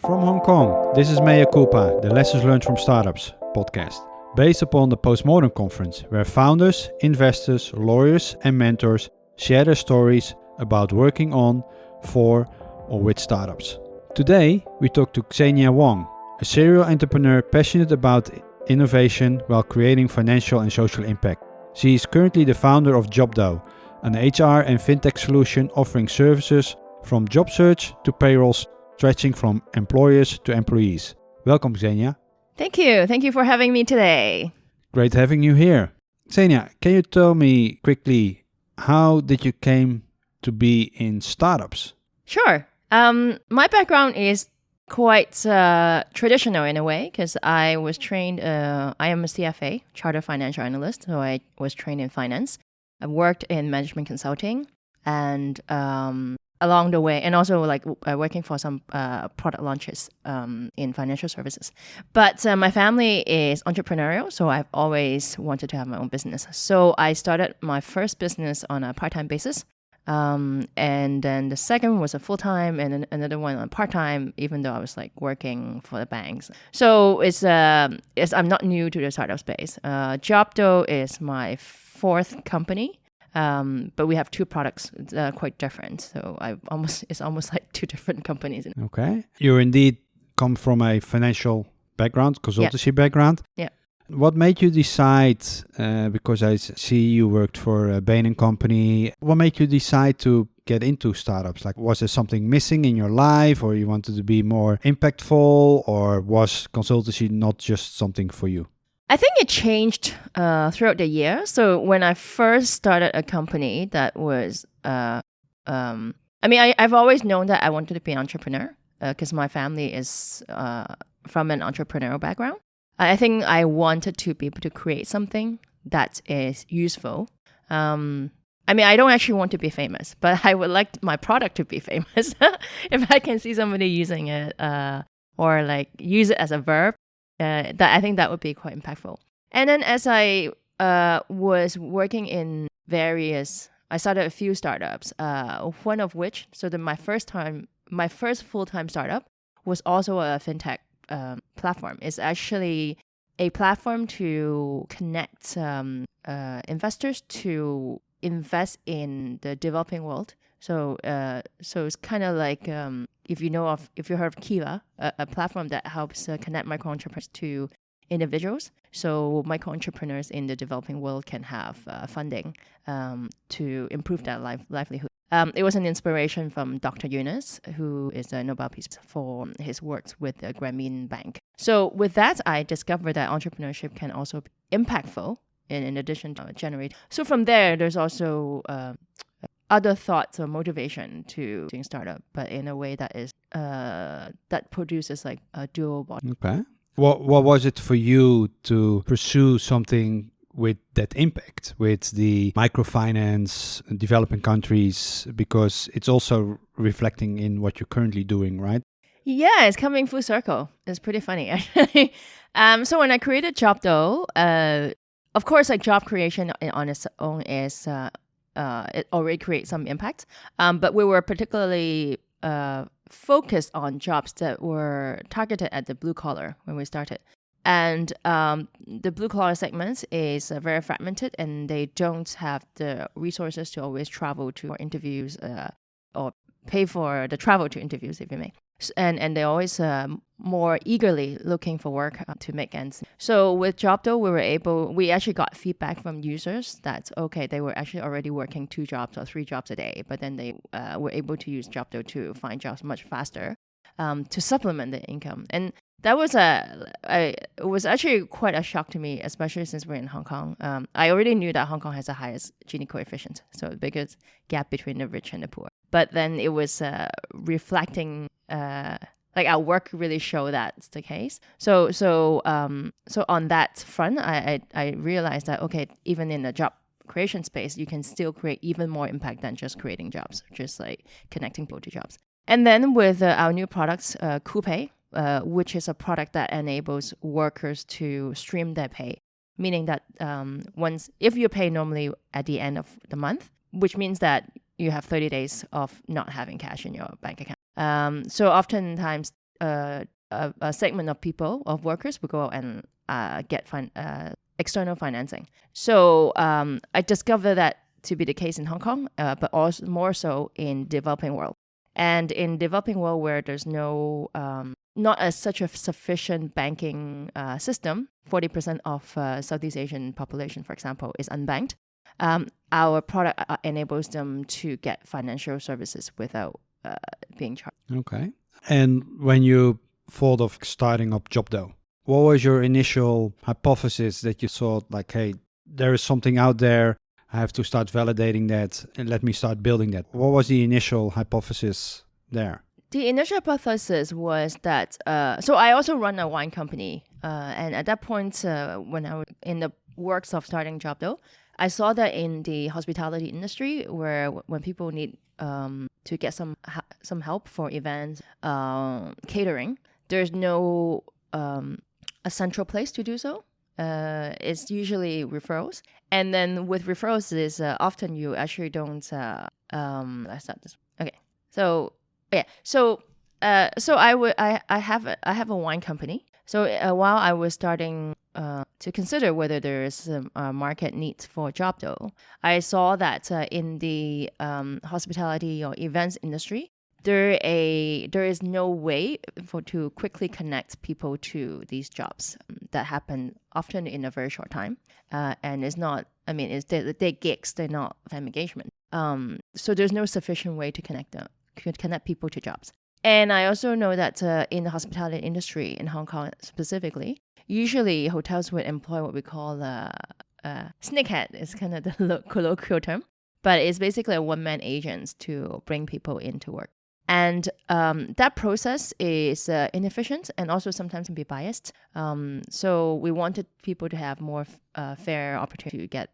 From Hong Kong, this is Mea Culpa, the Lessons Learned from Startups podcast, based upon the Postmodern Conference, where founders, investors, lawyers and mentors share their stories about working on, for or with startups. Today, we talk to Xania Wong, a serial entrepreneur passionate about innovation while creating financial and social impact. She is currently the founder of JOBDOH, an HR and Fintech solution offering services from job search to payroll, stretching from employers to employees. Welcome, Xenia. Thank you. Thank you for having me today. Great having you here. Xenia, can you tell me quickly, how did you came to be in startups? Sure. My background is quite traditional in a way because I was trained, I am a CFA, Chartered Financial Analyst, so I was trained in finance. I worked in management consulting and along the way, and also working for some product launches in financial services. But my family is entrepreneurial, so I've always wanted to have my own business. So I started my first business on a part-time basis. And then the second was a full-time and then another one on part-time, even though I was working for the banks. So I'm not new to the startup space. JOBDOH is my fourth company. But we have two products that are quite different. So it's almost like two different companies. Okay. You indeed come from a financial background, consultancy background. Yeah. What made you decide, because I see you worked for a Bain & Company, what made you decide to get into startups? Was there something missing in your life, or you wanted to be more impactful, or was consultancy not just something for you? I think it changed throughout the year. So when I first started a company that was, I've always known that I wanted to be an entrepreneur because my family is from an entrepreneurial background. I think I wanted to be able to create something that is useful. I don't actually want to be famous, but I would like my product to be famous. If I can see somebody using it or use it as a verb, that I think that would be quite impactful. And then as I was working in I started a few startups, one of which, my first full-time startup was also a fintech platform. It's actually a platform to connect investors to invest in the developing world. So it's kind of like if you heard of Kiva, a platform that helps connect micro entrepreneurs to individuals. So micro entrepreneurs in the developing world can have funding to improve their livelihood. It was an inspiration from Dr. Yunus, who is a Nobel Peace for his works with the Grameen Bank. So with that, I discovered that entrepreneurship can also be impactful in addition to generate. So from there, there's also other thoughts or motivation to doing startup, but in a way that is that produces a dual body. Okay. What was it for you to pursue something with that impact, with the microfinance developing countries, because it's also reflecting in what you're currently doing, right? Yeah, it's coming full circle. It's pretty funny, actually. So when I created JOBDOH, of course, job creation on its own is it already creates some impact. But we were particularly focused on jobs that were targeted at the blue collar when we started. And the blue collar segments is very fragmented, and they don't have the resources to always travel to interviews or pay for the travel to interviews, if you may. And they're always more eagerly looking for work to make ends. So with JOBDOH, we actually got feedback from users that, okay, they were actually already working 2 jobs or 3 jobs a day, but then they were able to use JOBDOH to find jobs much faster to supplement their income. And that was it was actually quite a shock to me, especially since we're in Hong Kong. I already knew that Hong Kong has the highest Gini coefficient, so the biggest gap between the rich and the poor. But then it was reflecting, our work really showed that's the case. So on that front, I realized that, okay, even in the job creation space, you can still create even more impact than just creating jobs, just connecting people to jobs. And then with our new products, Coupe, which is a product that enables workers to stream their pay, meaning that if you pay normally at the end of the month, which means that you have 30 days of not having cash in your bank account. So oftentimes a segment of people, of workers, would go out and get external financing. So I discovered that to be the case in Hong Kong, but also more so in developing world. And in developing world where there's no, not as such a sufficient banking system, 40% of Southeast Asian population, for example, is unbanked. Our product enables them to get financial services without being charged. Okay. And when you thought of starting up JOBDOH, what was your initial hypothesis that you thought like, hey, there is something out there, I have to start validating that and let me start building that? What was the initial hypothesis there? The initial hypothesis was that, so I also run a wine company. And at that point, when I was in the works of starting JOBDOH, I saw that in the hospitality industry, where when people need to get some help for events, catering, there's no a central place to do so. It's usually referrals, and then with referrals is often you actually don't. Let's start this. Okay, so yeah, so I have a wine company. So while I was starting to consider whether there is a market need for JOBDOH, I saw that in the hospitality or events industry, there is no way to quickly connect people to these jobs that happen often in a very short time, and it's not. I mean, they're gigs, they're not time engagement. So there's no sufficient way to connect people to jobs. And I also know that in the hospitality industry in Hong Kong specifically, usually hotels would employ what we call snakehead. It's kind of the colloquial term, but it's basically a one-man agents to bring people into work. And that process is inefficient and also sometimes can be biased. So we wanted people to have more fair opportunity to get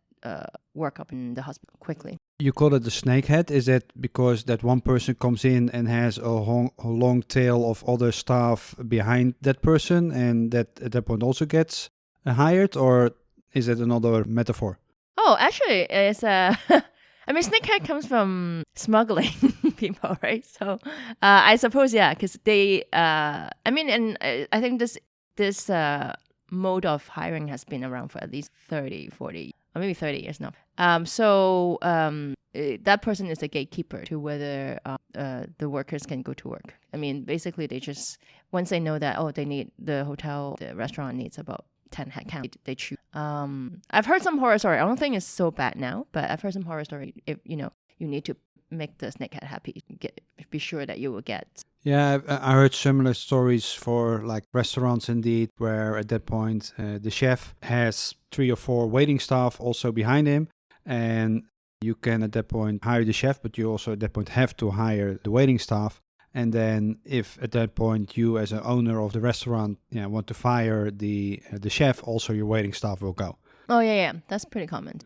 work up in the hospital quickly. You call it the snakehead. Is that because that one person comes in and has a long tail of other staff behind that person, and that at that point also gets hired, or is it another metaphor? Oh, actually, it's I mean, snakehead comes from smuggling people, right? So I suppose, yeah, because they, I mean, and I think this mode of hiring has been around for at least 30, 40, or maybe 30 years now. So that person is a gatekeeper to whether the workers can go to work. I mean, basically, they just, once they know that, they need, the restaurant needs about 10 headcount, they choose. I've heard some horror story. I don't think it's so bad now, but I've heard some horror story. If you need to make the snakehead happy, be sure that you will get. Yeah, I heard similar stories for like restaurants indeed, where at that point the chef has 3 or 4 waiting staff also behind him, and you can at that point hire the chef, but you also at that point have to hire the waiting staff. And then if at that point you as an owner of the restaurant want to fire the chef, also your waiting staff will go. Oh, yeah. That's pretty common.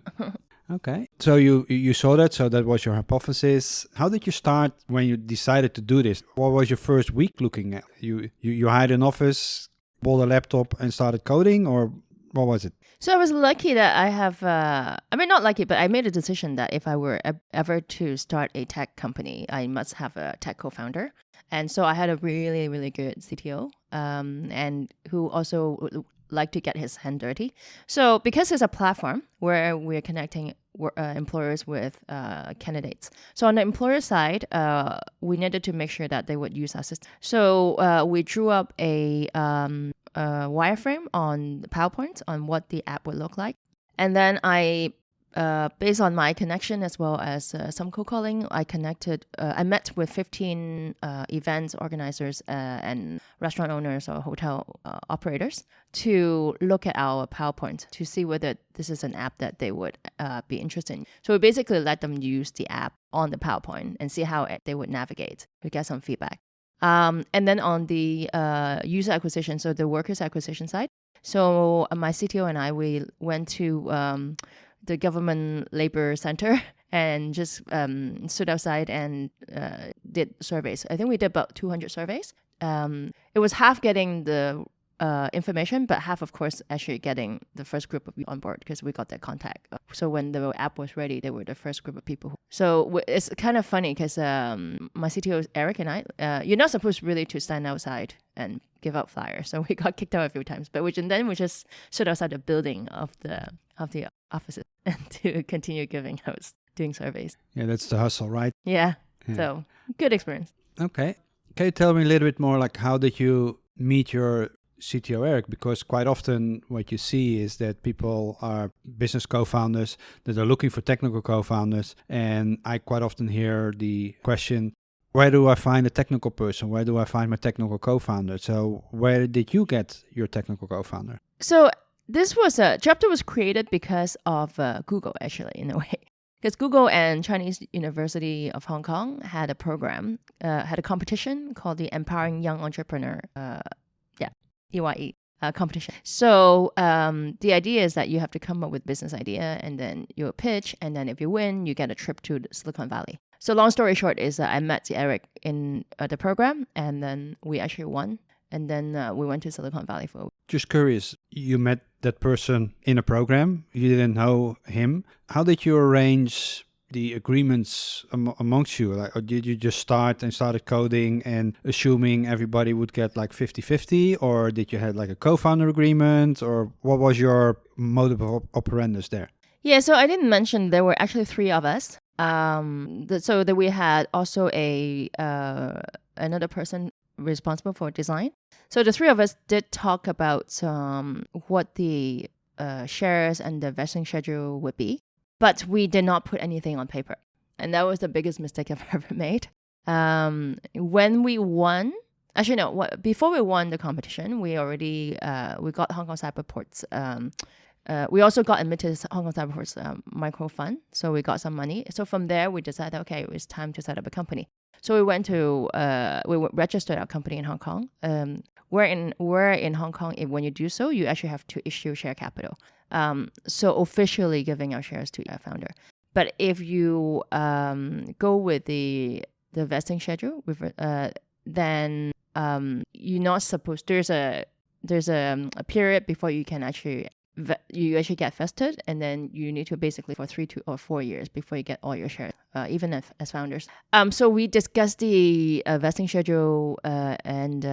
Okay. So you saw that. So that was your hypothesis. How did you start when you decided to do this? What was your first week looking at? You hired an office, bought a laptop and started coding, or what was it? So I was lucky that I have, not lucky, but I made a decision that if I were ever to start a tech company, I must have a tech co-founder. And so I had a really, really good CTO, and who also would like to get his hand dirty. So because it's a platform where we're connecting employers with candidates. So on the employer side, we needed to make sure that they would use our system. So we drew up a wireframe on the PowerPoint on what the app would look like. And then I, based on my connection as well as some cold calling, I met with 15 event organizers and restaurant owners or hotel operators to look at our PowerPoint to see whether this is an app that they would be interested in. So we basically let them use the app on the PowerPoint and see how they would navigate to get some feedback. And then on the user acquisition, so the workers acquisition side, so my CTO and I, we went to the government labor center and just stood outside and did surveys. I think we did about 200 surveys. It was half getting the information, but half, of course, actually getting the first group of people on board because we got their contact. So when the app was ready, they were the first group of people. So it's kind of funny because my CTO, Eric, and I, you're not supposed really to stand outside and give out flyers. So we got kicked out a few times, but we just stood outside the building of the offices and to continue doing surveys. Yeah, that's the hustle, right? Yeah. So good experience. Okay. Can you tell me a little bit more, like how did you meet your CTO, Eric? Because quite often what you see is that people are business co-founders that are looking for technical co-founders. And I quite often hear the question, where do I find a technical person? Where do I find my technical co-founder? So where did you get your technical co-founder? So this was JOBDOH was created because of Google, actually, in a way. Because Google and Chinese University of Hong Kong had a program, had a competition called the Empowering Young Entrepreneur, EYE competition. So the idea is that you have to come up with business idea and then you pitch, and then if you win, you get a trip to Silicon Valley. So long story short is I met Eric in the program, and then we actually won. And then we went to Silicon Valley for a week. Just curious, you met that person in a program, you didn't know him. How did you arrange the agreements amongst you? Like, or did you just started coding and assuming everybody would get like 50-50? Or did you have like a co-founder agreement? Or what was your modus operandi there? Yeah, so I didn't mention there were actually 3 of us. So that we had also another person responsible for design. So the 3 of us did talk about what the shares and the vesting schedule would be, but we did not put anything on paper. And that was the biggest mistake I've ever made. When we won, actually no, before we won the competition, we already, we got Hong Kong Cyberport's, we also got admitted to Hong Kong Cyberport's micro fund. So we got some money. So from there, we decided, okay, it was time to set up a company. So we went to, we registered our company in Hong Kong. Where in Hong Kong, when you do so, you actually have to issue share capital. So officially giving our shares to our founder. But if you go with the vesting schedule, then you're not supposed. There's a period before you can actually get vested, and then you need to basically for 3 or 4 years before you get all your shares, even as founders. So we discussed the vesting schedule and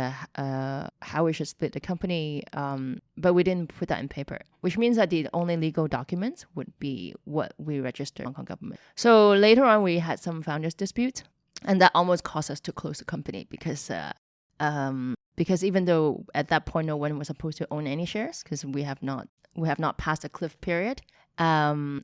how we should split the company, but we didn't put that in paper, which means that the only legal documents would be what we registered Hong Kong government. So later on, we had some founders disputes, and that almost caused us to close the company because even though at that point no one was supposed to own any shares, because we have not passed a cliff period. On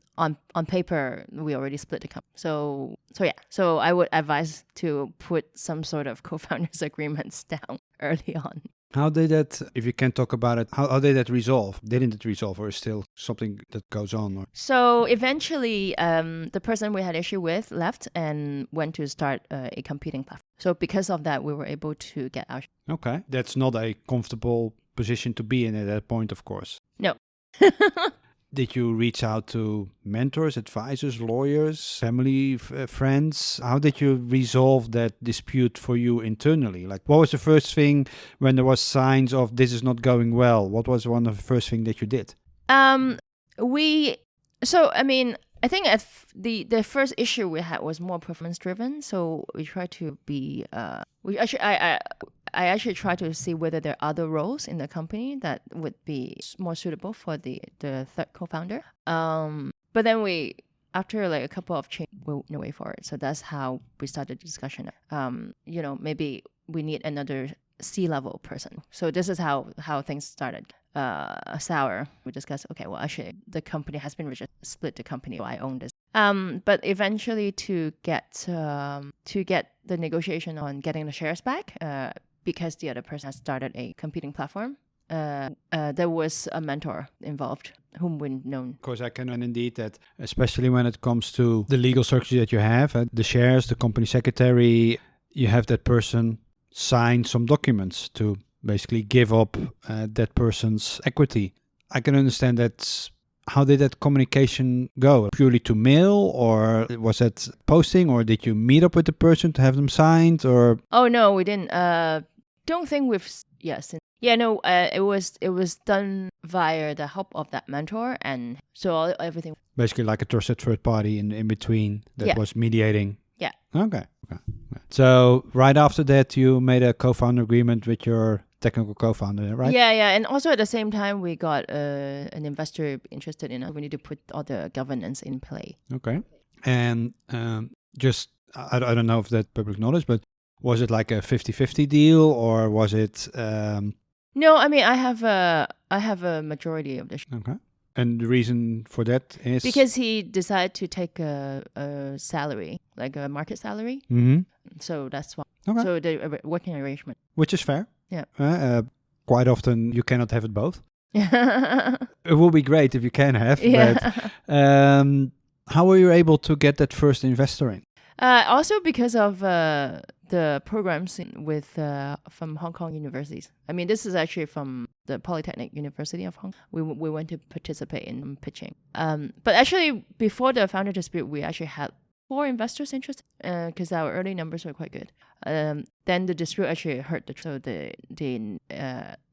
paper, we already split the company. So I would advise to put some sort of co-founders agreements down early on. How did that, if you can talk about it, how did that resolve? Didn't it resolve, or is still something that goes on? Or? So eventually, the person we had issue with left and went to start a competing platform. So because of that, we were able to get our... Okay, that's not a comfortable position to be in at that point, of course. No. Did you reach out to mentors, advisors, lawyers, family, friends? How did you resolve that dispute for you internally? Like, what was the first thing when there was signs of this is not going well? What was one of the first things that you did? I think the first issue we had was more performance driven. So we tried to be, I actually tried to see whether there are other roles in the company that would be more suitable for the third co-founder. But then after like a couple of changes, we went away for it. So that's how we started the discussion. Maybe we need another C-level person. So this is how things started. Sour. We discussed, okay, well, actually, the company has been split the company. So I own this. But eventually, to get the negotiation on getting the shares back, because the other person has started a competing platform, there was a mentor involved whom we've known. Of course, I can indeed that, especially when it comes to the legal structure that you have, the shares, the company secretary, you have that person sign some documents to basically give up that person's equity. I can understand that. How did that communication go? Purely to mail, or was that posting, or did you meet up with the person to have them signed? Or oh no, we didn't. Don't think we've Yes. Yeah, no, it was done via the help of that mentor, and so everything. Basically like a trusted third party in between that Yeah. was mediating. Yeah. Okay. So right after that, you made a co-founder agreement with your technical co-founder, right? Yeah, and also at the same time, we got an investor interested in us. We need to put all the governance in play. Okay. And just, I don't know if that's public knowledge, but was it like a 50-50 deal, or was it... No, I mean, I have a majority of the Okay. And the reason for that is? because he decided to take a salary, like a market salary. Mm-hmm. So that's why. Okay. So the working arrangement. Which is fair. Yeah. Quite often you cannot have it both. Yeah. It will be great if you can have, but how were you able to get that first investor in? Also because of the programs from Hong Kong universities. I mean, this is actually from the Polytechnic University of Hong Kong. We went to participate in pitching. But actually, before the founder dispute, we actually had 4 investors interested because our early numbers were quite good. Then the dispute actually hurt so the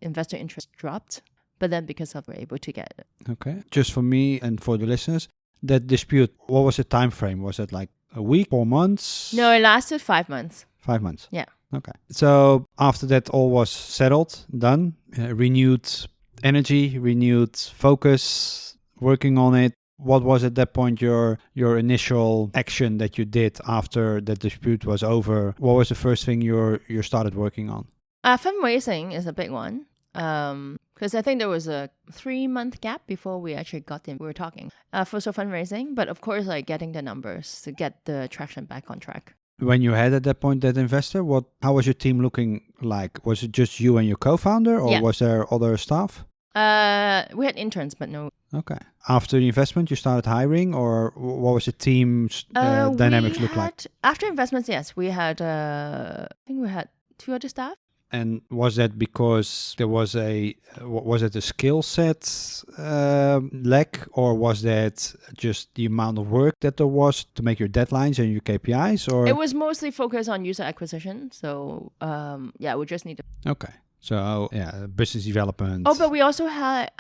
investor interest dropped. But then because of we're able to get it. Okay. Just for me and for the listeners, that dispute, what was the time frame? Was it like a week, 4 months? No, it lasted 5 months. 5 months? Yeah. Okay. So after that all was settled, done, renewed energy, renewed focus, working on it. What was at that point your initial action that you did after the dispute was over? What was the first thing you started working on? Fundraising is a big one. Because I think there was a 3-month gap before we actually got in. We were talking for fundraising, but of course, like getting the numbers to get the traction back on track. When you had at that point that investor, how was your team looking like? Was it just you and your co-founder, or was there other staff? We had interns, but no. Okay. After the investment, you started hiring, or what was the team's dynamics look like? After investments, yes, we had. I think we had 2 other staff. And was that because there was was it a skill set lack, or was that just the amount of work that there was to make your deadlines and your KPIs? Or it was mostly focused on user acquisition. So we just need to. Okay. So business development. Oh, but we also had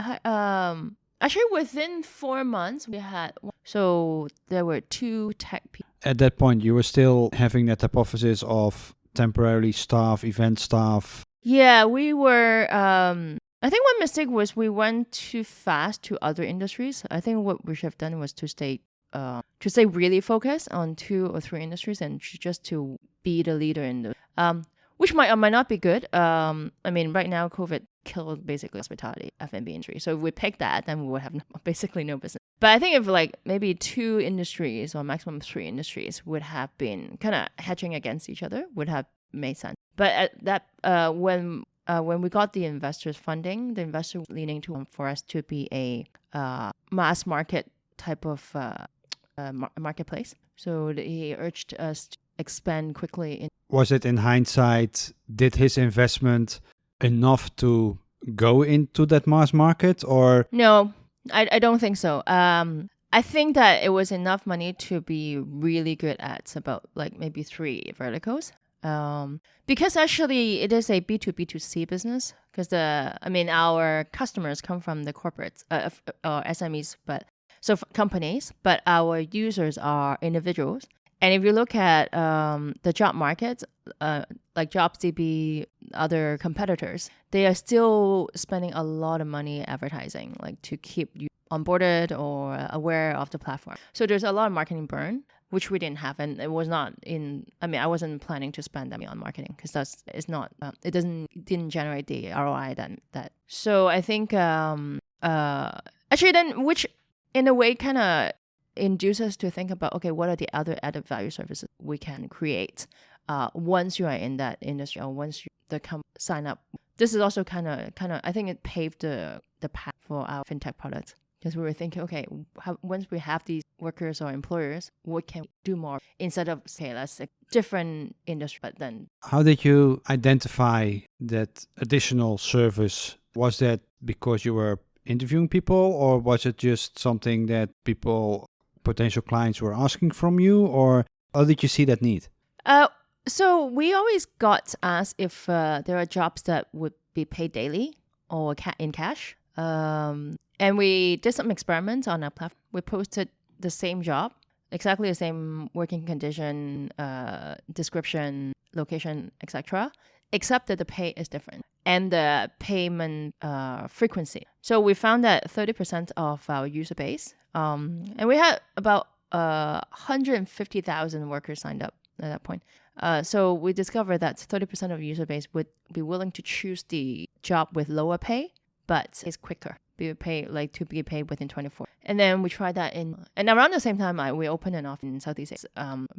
actually within 4 months we had. So there were 2 tech people. At that point, you were still having that hypothesis of temporarily staff, event staff. Yeah, we were. I think one mistake was we went too fast to other industries. I think what we should have done was to stay really focused on 2 or 3 industries and just to be the leader in the. Which might or might not be good. I mean, right now, COVID killed basically hospitality, F&B industry. So if we pick that, then we would have basically no business. But I think if like maybe 2 industries or maximum 3 industries would have been kind of hedging against each other, would have made sense. But at that when we got the investors funding, the investor was leaning to for us to be a mass market type of marketplace. So he urged us to expand quickly. Was it in hindsight, did his investment enough to go into that mass market, or? No, I don't think so. I think that it was enough money to be really good at about like maybe 3 verticals. Because actually it is a B2B2C business because our customers come from the corporates or SMEs, companies, but our users are individuals. And if you look at the job markets, like JobsDB, other competitors, they are still spending a lot of money advertising, like to keep you onboarded or aware of the platform. So there's a lot of marketing burn, which we didn't have, and it was not I wasn't planning to spend that on marketing because it didn't generate the ROI that. So I think actually then, which in a way kind of induce us to think about, okay, what are the other added value services we can create once you are in that industry or once you sign up. This is also kind of I think it paved the path for our fintech products because we were thinking, okay, once we have these workers or employers, what can we do more instead of say let's say different industry. But then how did you identify that additional service? Was that because you were interviewing people, or was it just something that potential clients were asking from you, or how did you see that need? So we always got asked if there are jobs that would be paid daily or in cash. And we did some experiments on our platform. We posted the same job, exactly the same working condition, description, location, etc., except that the pay is different and the payment frequency. So we found that 30% of our user base, and we had about 150,000 workers signed up at that point. So we discovered that 30% of user base would be willing to choose the job with lower pay, but it's quicker. To be paid within 24. And then we tried that and around the same time, we opened an office in Southeast Asia.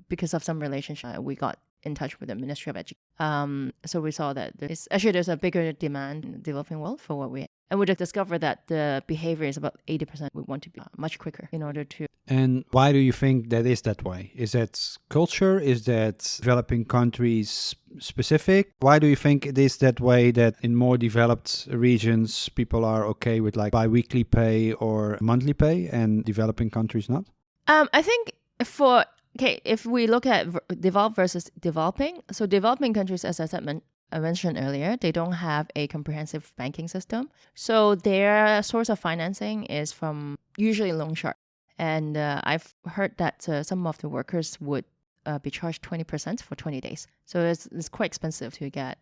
Because of some relationship, we got in touch with the Ministry of Education. So we saw that there's a bigger demand in the developing world for what we have. And we just discovered that the behavior is about 80%. We want to be much quicker in order to. And why do you think that is that way? Is that culture? Is that developing countries specific? Why do you think it is that way, that in more developed regions, people are okay with like bi-weekly pay or monthly pay and developing countries not? I think if we look at developed versus developing, so developing countries, as I mentioned earlier, they don't have a comprehensive banking system. So their source of financing is from usually loan shark. And I've heard that some of the workers would be charged 20% for 20 days. So it's quite expensive to get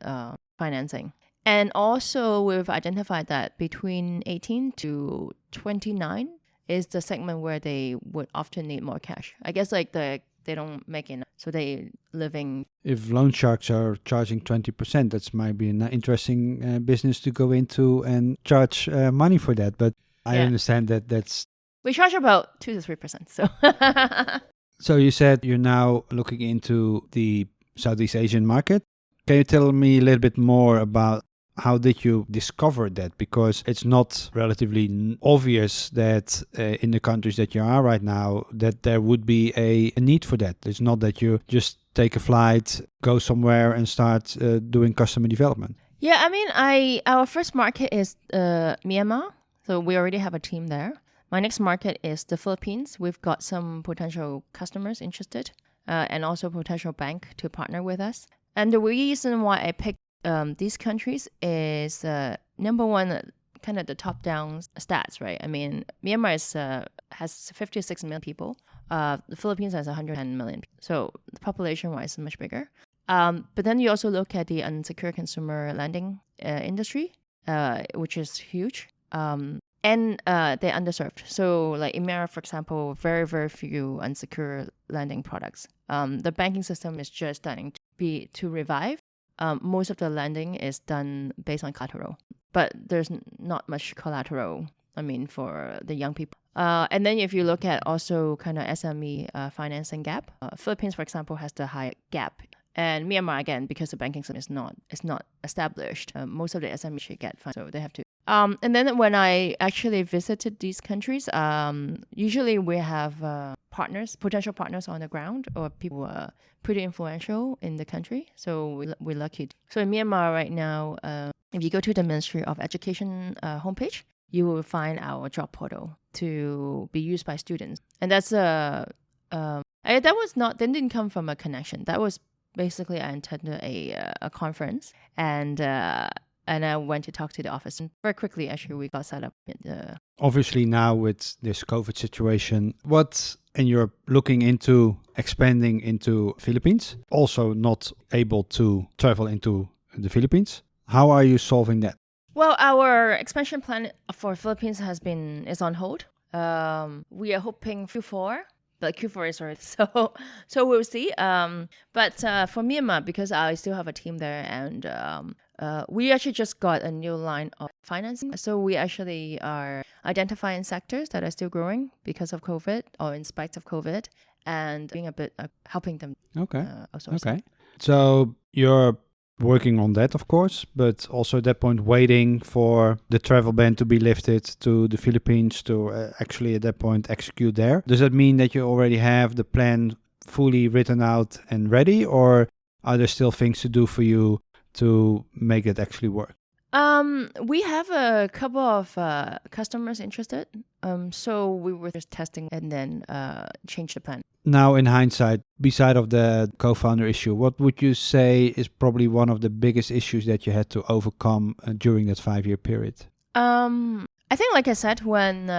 financing. And also we've identified that between 18 to 29 is the segment where they would often need more cash. I guess like they don't make enough, so they living. If loan sharks are charging 20%, that might be an interesting business to go into and charge money for that. But I understand that's. We charge about 2 to 3%. So. So you said you're now looking into the Southeast Asian market. Can you tell me a little bit more about how did you discover that? Because it's not relatively obvious that in the countries that you are right now, that there would be a need for that. It's not that you just take a flight, go somewhere and start doing customer development. Yeah, I mean, our first market is Myanmar. So we already have a team there. My next market is the Philippines. We've got some potential customers interested and also potential bank to partner with us. And the reason why I picked these countries is number one, kind of the top-down stats, right? I mean, Myanmar has 56 million people. The Philippines has 110 million. So the population-wise is much bigger. But then you also look at the unsecured consumer lending industry, which is huge. And they're underserved. So like in Myanmar, for example, very, very few unsecured lending products. The banking system is just starting to revive. Most of the lending is done based on collateral, but there's not much collateral, I mean, for the young people. And then if you look at also kind of SME financing gap, Philippines, for example, has the high gap. And Myanmar, again, because the banking system is not established, most of the SME should get funded, so they have to. And then when I actually visited these countries, usually we have potential partners on the ground, or people who are pretty influential in the country. So we're lucky. So in Myanmar right now, if you go to the Ministry of Education homepage, you will find our job portal to be used by students. And that's that didn't come from a connection. That was basically I attended a conference and I went to talk to the office, and very quickly, actually, we got set up. Obviously, now with this COVID situation, and you're looking into expanding into Philippines, also not able to travel into the Philippines. How are you solving that? Well, our expansion plan for Philippines is on hold. We are hoping Q4. But Q4 is already so we'll see. But for Myanmar, because I still have a team there, and we actually just got a new line of financing. So we actually are identifying sectors that are still growing because of COVID or in spite of COVID, and being a bit helping them. Okay. So you're working on that, of course, but also at that point waiting for the travel ban to be lifted to the Philippines to actually at that point execute there. Does that mean that you already have the plan fully written out and ready, or are there still things to do for you to make it actually work? We have a couple of customers interested. So we were just testing and then change the plan. now in hindsight, beside of the co-founder issue, what would you say is probably one of the biggest issues that you had to overcome during that 5-year period? I think, like I said, when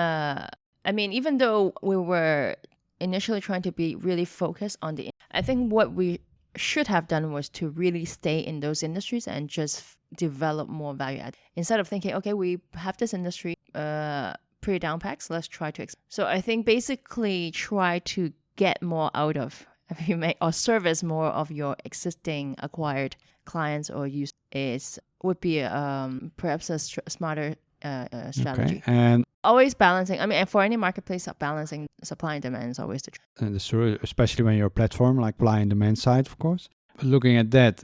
even though we were initially trying to be really focused on I think what we should have done was to really stay in those industries and just develop more value add instead of thinking, okay, we have this industry pretty down packs, let's try to so I think basically try to get more out of or service more of your existing acquired clients or use would be perhaps a smarter strategy. Okay. And always balancing. I mean, for any marketplace, balancing supply and demand is always the truth. And it's true, especially when you're a platform like supply and demand side, of course. But looking at that,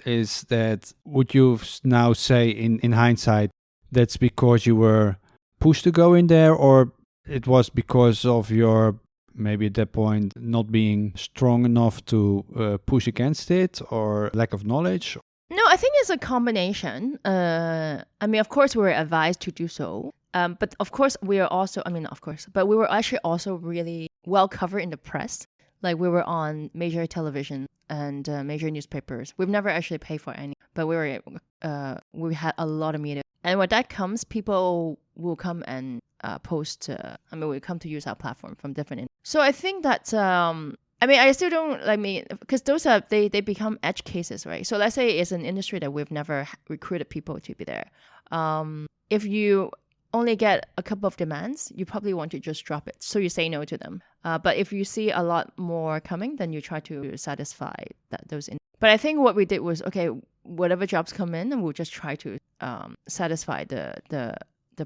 would you now say in hindsight, that's because you were pushed to go in there, or it was because of your, maybe at that point, not being strong enough to push against it, or lack of knowledge? No, I think it's a combination. Of course, we were advised to do so. But of course, we were actually also really well covered in the press. Like we were on major television and major newspapers. We've never actually paid for any, but we had a lot of media. And when that comes, people will come and post. We come to use our platform from different. So I think that. I still don't because those are they become edge cases, right? So let's say it's an industry that we've never recruited people to be there. If you only get a couple of demands, you probably want to just drop it. So you say no to them. But if you see a lot more coming, then you try to satisfy those. But I think what we did was, okay, whatever jobs come in, and we'll just try to satisfy the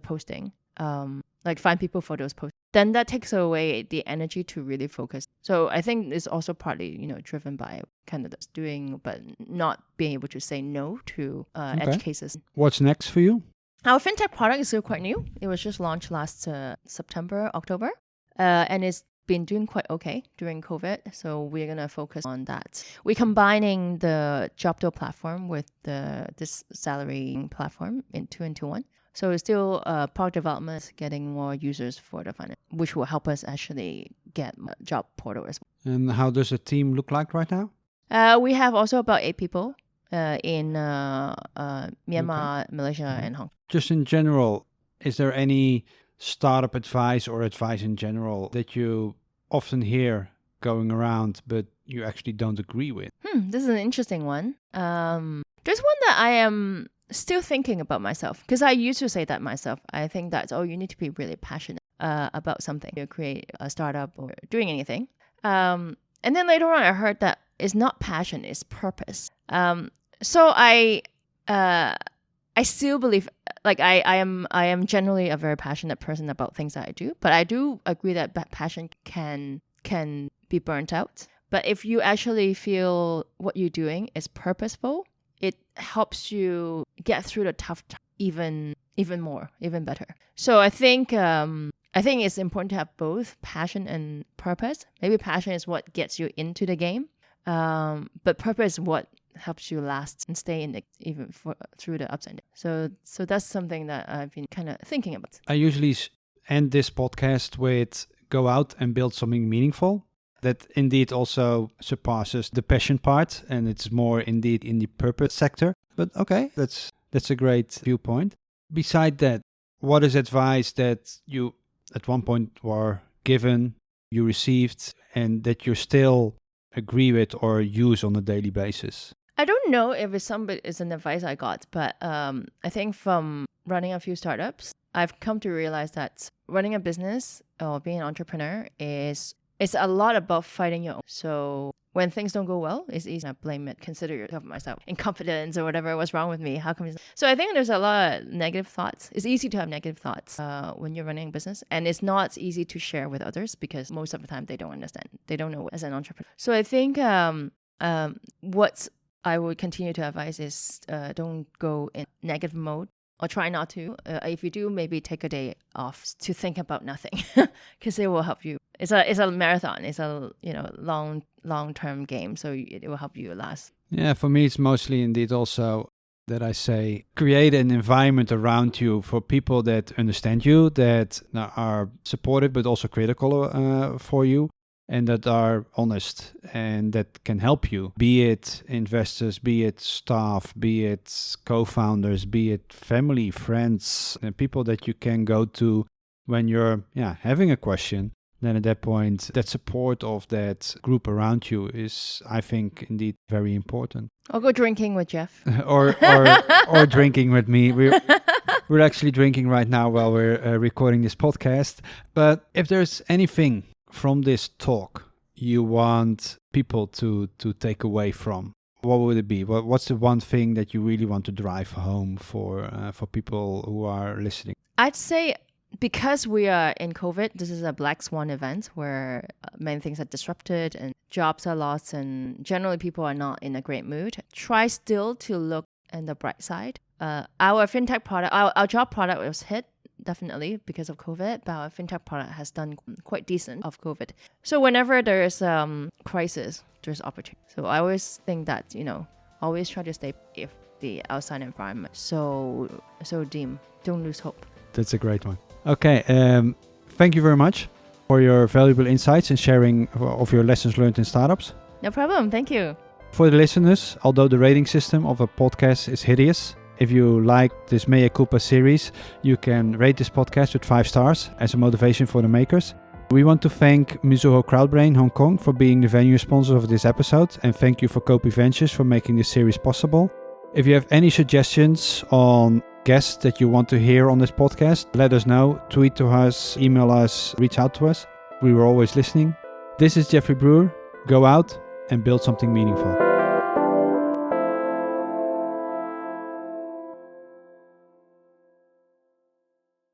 posting. Find people for those posts. Then that takes away the energy to really focus. So I think it's also partly, driven by kind of doing, but not being able to say no to edge cases. What's next for you? Our fintech product is still quite new. It was just launched last September, October, and it's been doing quite okay during COVID. So we're going to focus on that. We're combining the JOBDOH platform with this salary platform into one. So it's still product development, getting more users for the finance, which will help us actually get job portal as well. And how does the team look like right now? We have also about 8 people in Myanmar, Malaysia, and Hong Kong. Just in general, is there any startup advice or advice in general that you often hear going around, but you actually don't agree with? This is an interesting one. There's one that I am still thinking about myself, because I used to say that myself. I think that, you need to be really passionate about something to create a startup or doing anything. And then later on, I heard that it's not passion, it's purpose. So I still believe, I am generally a very passionate person about things that I do, but I do agree that passion can be burnt out. But if you actually feel what you're doing is purposeful, it helps you get through the tough time even better. So I think it's important to have both passion and purpose. Maybe passion is what gets you into the game, but purpose is what helps you last and stay in through the ups and downs. So that's something that I've been kind of thinking about. I usually end this podcast with go out and build something meaningful. That indeed also surpasses the passion part, and it's more indeed in the purpose sector. But okay, that's a great viewpoint. Beside that, what is advice that you at one point were given, you received, and that you still agree with or use on a daily basis? I don't know if it's an advice I got, but I think from running a few startups, I've come to realize that running a business or being an entrepreneur it's a lot about fighting your own. So when things don't go well, it's easy to blame it, consider yourself myself, incompetence or whatever, what's wrong with me? How come? So I think there's a lot of negative thoughts. It's easy to have negative thoughts when you're running a business, and it's not easy to share with others because most of the time they don't understand. They don't know as an entrepreneur. So I think what I would continue to advise is don't go in negative mode. Or try not to. If you do, maybe take a day off to think about nothing, because it will help you. It's a marathon. It's a long-term game, so it will help you last. Yeah, for me, it's mostly indeed also that I say create an environment around you for people that understand you, that are supportive but also critical for you, and that are honest and that can help you, be it investors, be it staff, be it co-founders, be it family, friends, and people that you can go to when you're having a question. Then at that point, that support of that group around you is, I think, indeed very important. Or go drinking with Jeff. or drinking with me. We're actually drinking right now while we're recording this podcast. But if there's anything from this talk you want people to take away from, what would it be? What's the one thing that you really want to drive home for people who are listening? I'd say because we are in COVID, this is a black swan event where many things are disrupted and jobs are lost and generally people are not in a great mood. Try still to look on the bright side. Our fintech product, our job product was hit definitely because of COVID, but our fintech product has done quite decent of COVID. So whenever there is crisis, there's opportunity. So I always think that, always try to stay if the outside environment so dim. Don't lose hope. That's a great one. Okay, thank you very much for your valuable insights and sharing of your lessons learned in startups. No problem. Thank you. For the listeners, although the rating system of a podcast is hideous, if you like this Mea Culpa series, you can rate this podcast with 5 stars as a motivation for the makers. We want to thank Mizuho Crowdbrain Hong Kong for being the venue sponsor of this episode, and thank you for Copy Ventures for making this series possible. If you have any suggestions on guests that you want to hear on this podcast, let us know. Tweet to us, email us, reach out to us. We were always listening. This is Jeffrey Brewer. Go out and build something meaningful.